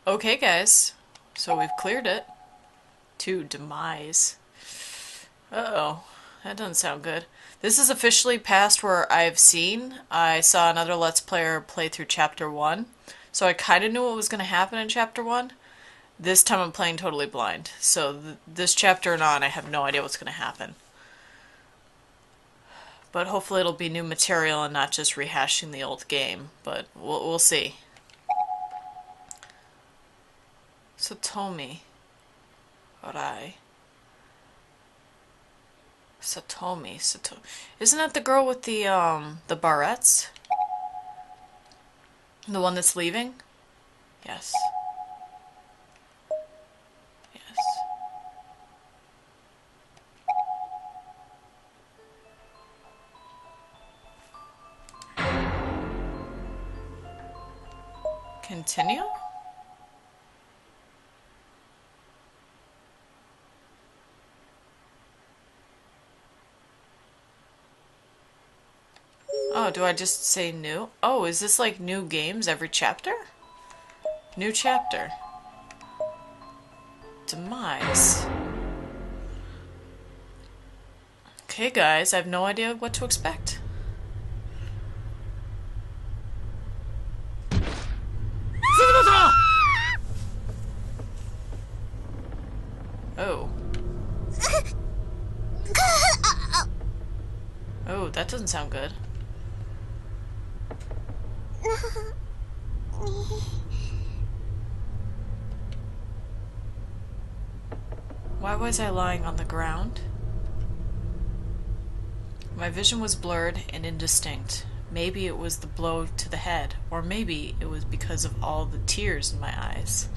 Okay, guys. So we've cleared it. To demise. Uh-oh. That doesn't sound good. This is officially past where I've seen. I saw another Let's Player play through Chapter 1. So I kind of knew what was going to happen in Chapter 1. This time I'm playing totally blind. So this chapter and on, I have no idea what's going to happen. But hopefully it'll be new material and not just rehashing the old game. But we'll see. Satomi. Arai. Satomi. Isn't that the girl with the barrettes? The one that's leaving? Yes. Yes. Continue? Oh, do I just say new? Oh, is this like new games every chapter? New chapter. Demise. Okay, guys, I have no idea what to expect. Oh. Oh, that doesn't sound good. Why was I lying on the ground? My vision was blurred and indistinct. Maybe it was the blow to the head, or maybe it was because of all the tears in my eyes.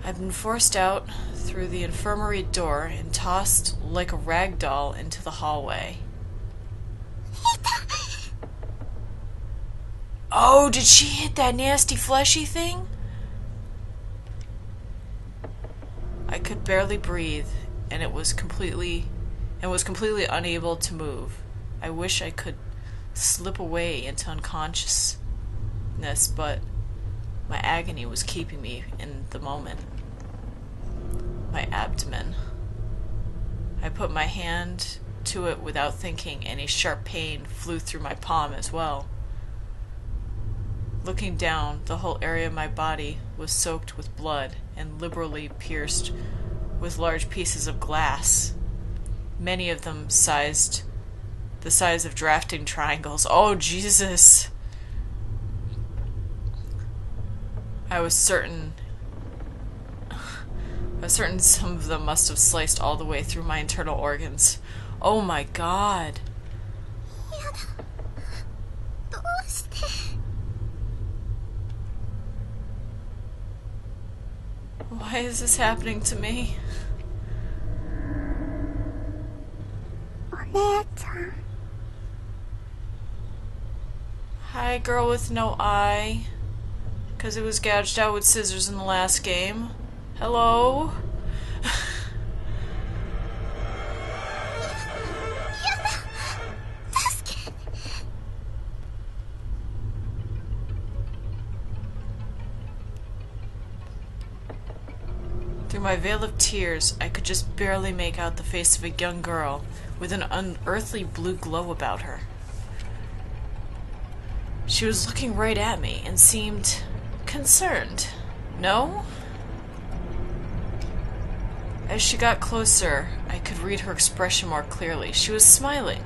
I'd been forced out through the infirmary door and tossed like a rag doll into the hallway. Oh, did she hit that nasty fleshy thing? I could barely breathe, and was completely unable to move. I wish I could slip away into unconsciousness, but my agony was keeping me in the moment. My abdomen. I put my hand to it without thinking, and a sharp pain flew through my palm as well. Looking down, the whole area of my body was soaked with blood and liberally pierced with large pieces of glass, many of them the size of drafting triangles. Oh, Jesus! I was certain some of them must have sliced all the way through my internal organs. Oh my God! Why is this happening to me? Hi, girl with no eye. Because it was gouged out with scissors in the last game. Hello? Through my veil of tears, I could just barely make out the face of a young girl with an unearthly blue glow about her. She was looking right at me and seemed concerned. No? As she got closer, I could read her expression more clearly. She was smiling.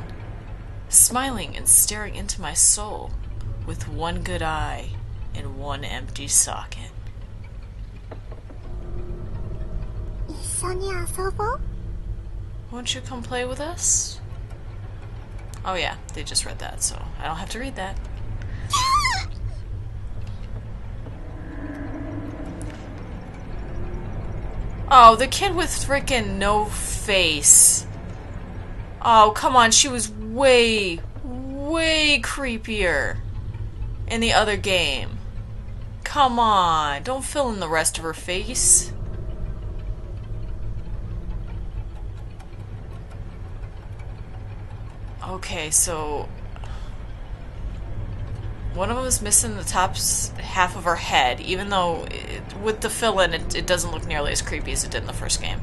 Smiling and staring into my soul with one good eye and one empty socket. Won't you come play with us? Oh yeah, they just read that, so I don't have to read that. Oh, the kid with frickin' no face. Oh, come on, she was way creepier in the other game. Come on, don't fill in the rest of her face. Okay, so One of them is missing the top half of her head, even though with the fill-in it doesn't look nearly as creepy as it did in the first game.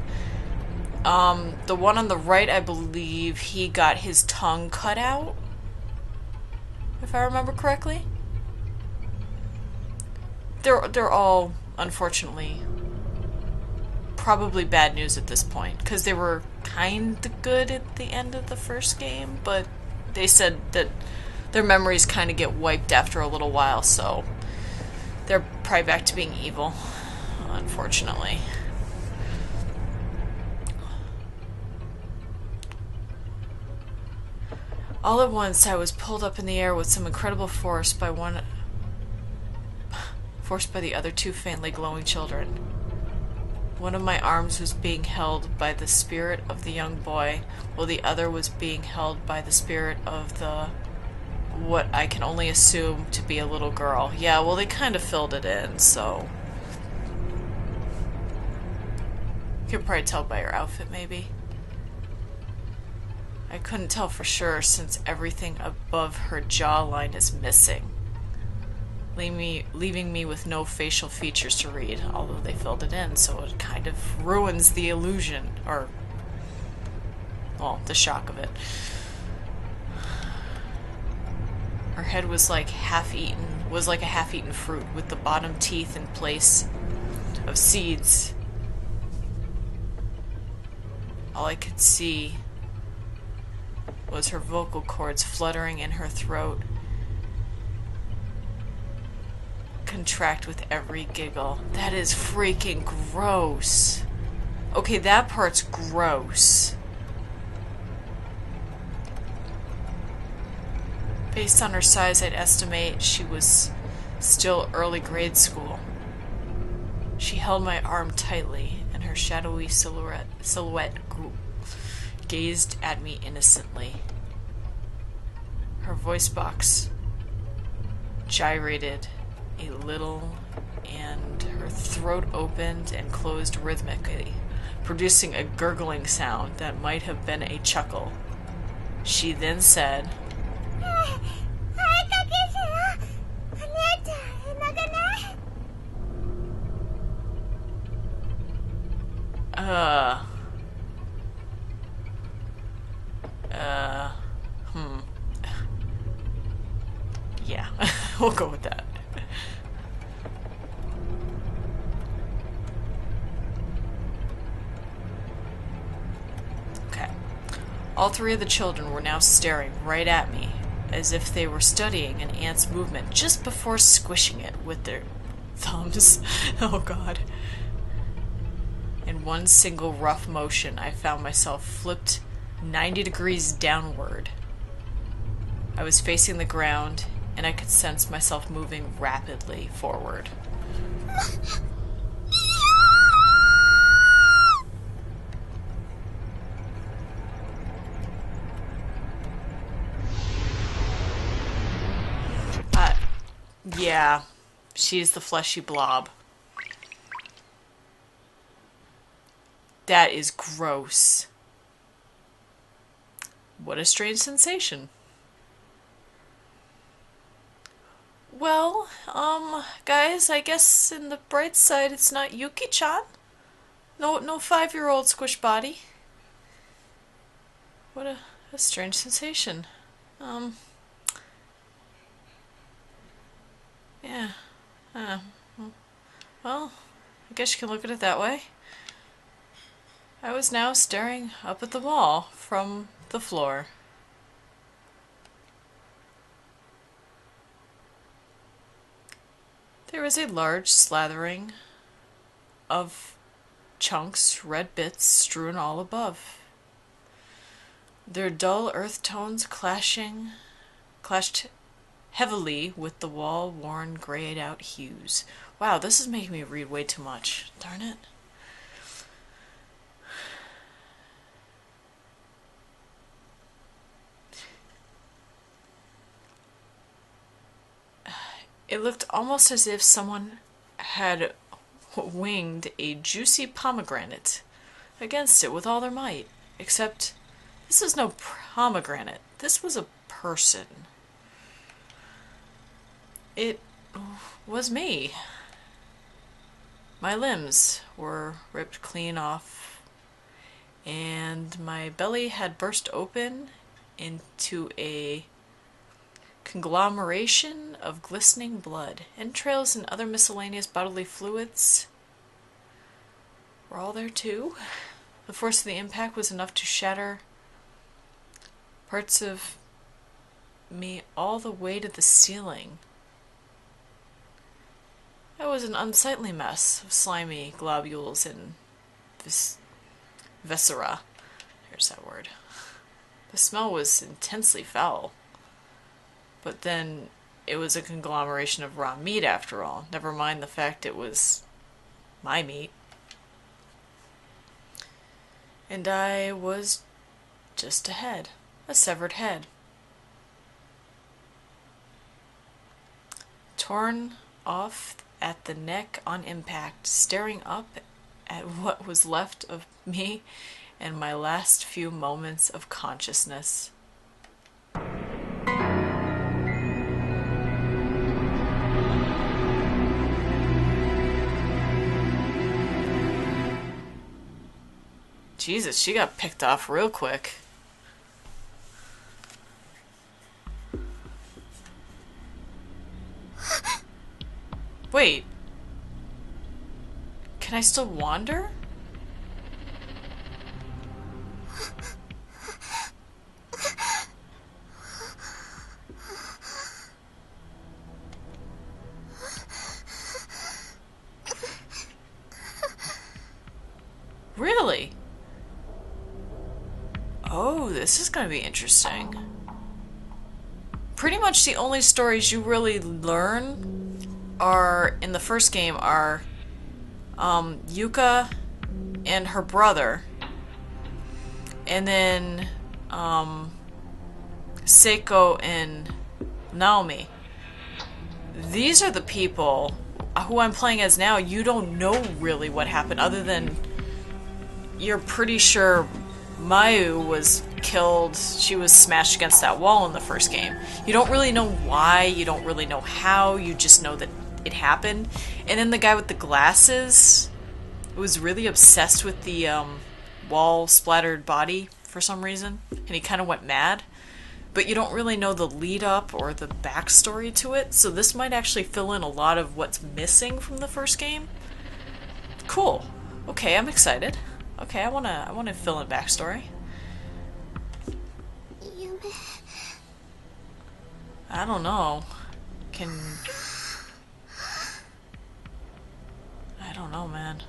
The one on the right, I believe he got his tongue cut out, if I remember correctly. They're all, unfortunately, probably bad news at this point, because they were kind of good at the end of the first game, but they said that their memories kind of get wiped after a little while, so they're probably back to being evil, unfortunately. All at once, I was pulled up in the air with some incredible force by the other two faintly glowing children. One of my arms was being held by the spirit of the young boy, while the other was being held by the spirit of what I can only assume to be a little girl. Yeah, well, they kind of filled it in, so you could probably tell by her outfit, maybe. I couldn't tell for sure since everything above her jawline is missing, leaving me with no facial features to read, although they filled it in, so it kind of ruins the illusion, or, well, the shock of it. Her head was like a half-eaten fruit, with the bottom teeth in place of seeds. All I could see was her vocal cords fluttering in her throat, contract with every giggle. That is freaking gross. Okay, that part's gross. Based on her size, I'd estimate she was still early grade school. She held my arm tightly, and her shadowy silhouette gazed at me innocently. Her voice box gyrated a little, and her throat opened and closed rhythmically, producing a gurgling sound that might have been a chuckle. She then said, yeah, we'll go with that. Okay. All three of the children were now staring right at me, as if they were studying an ant's movement just before squishing it with their thumbs. Oh god. In one single rough motion, I found myself flipped 90 degrees downward. I was facing the ground, and I could sense myself moving rapidly forward. Yeah, she's the fleshy blob. That is gross. What a strange sensation. Well, guys, I guess in the bright side it's not Yuki-chan. No 5-year-old squish body. What a strange sensation. Yeah. Well, I guess you can look at it that way. I was now staring up at the wall from the floor. There was a large slathering of chunks, red bits strewn all above. Their dull earth tones clashed heavily with the wall-worn, grayed-out hues. Wow, this is making me read way too much. Darn it. It looked almost as if someone had winged a juicy pomegranate against it with all their might. Except, this was no pomegranate. This was a person. It was me. My limbs were ripped clean off, and my belly had burst open into a conglomeration of glistening blood. Entrails and other miscellaneous bodily fluids were all there too. The force of the impact was enough to shatter parts of me all the way to the ceiling. It was an unsightly mess of slimy globules and viscera. Here's that word. The smell was intensely foul. But then it was a conglomeration of raw meat after all. Never mind the fact it was my meat. And I was just a head. A severed head. Torn off at the neck on impact, staring up at what was left of me and my last few moments of consciousness. Jesus, she got picked off real quick. Wait. Can I still wander? Really? Oh, this is gonna be interesting. Pretty much the only stories you really learn are in the first game are Yuka and her brother, and then Seiko and Naomi. These are the people who I'm playing as now. You don't know really what happened other than you're pretty sure Mayu was killed. She was smashed against that wall in the first game. You don't really know why, you don't really know how, you just know that it happened. And then the guy with the glasses was really obsessed with the wall splattered body for some reason, and he kind of went mad. But you don't really know the lead up or the backstory to it, so this might actually fill in a lot of what's missing from the first game. Cool. Okay, I'm excited. Okay, I wanna fill in backstory. I don't know. I don't know, man.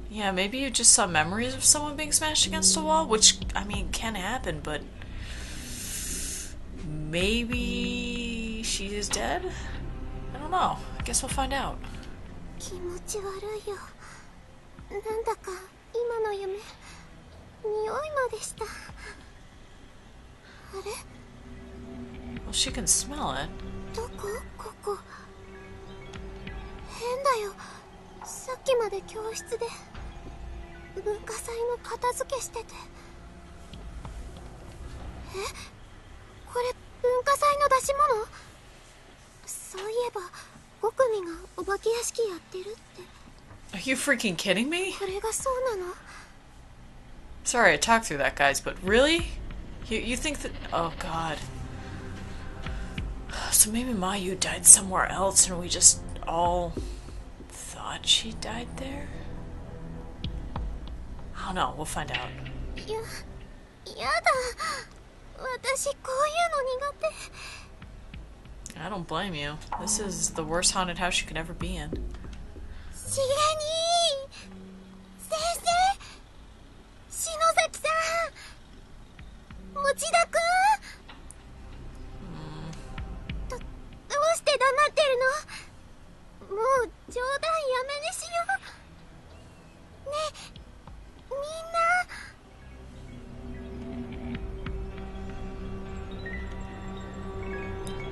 Yeah, maybe you just saw memories of someone being smashed against a wall, which, I mean, can happen, but maybe she is dead? I don't know. I guess we'll find out. Well, she can smell it. Are you freaking kidding me? Sorry I talked through that, guys, but really? You think that... Oh, God. So maybe Mayu died somewhere else and we just all thought she died there? I don't know, we'll find out. I don't blame you. This is the worst haunted house you could ever be in.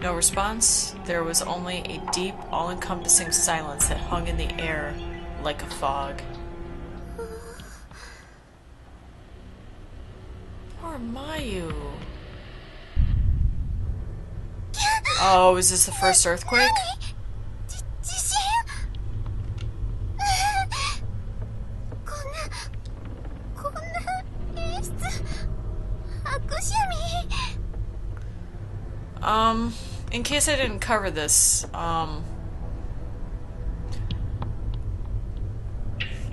No response. There was only a deep, all-encompassing silence that hung in the air like a fog. Poor Mayu. Oh, is this the first earthquake? 地震こんな演出悪趣味 In case I didn't cover this,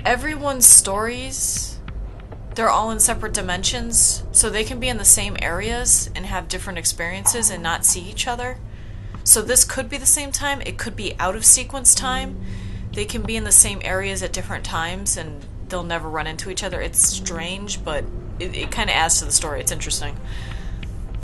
everyone's stories, they're all in separate dimensions, so they can be in the same areas and have different experiences and not see each other. So this could be the same time, it could be out of sequence time. They can be in the same areas at different times and they'll never run into each other. It's strange, but it kind of adds to the story. It's interesting.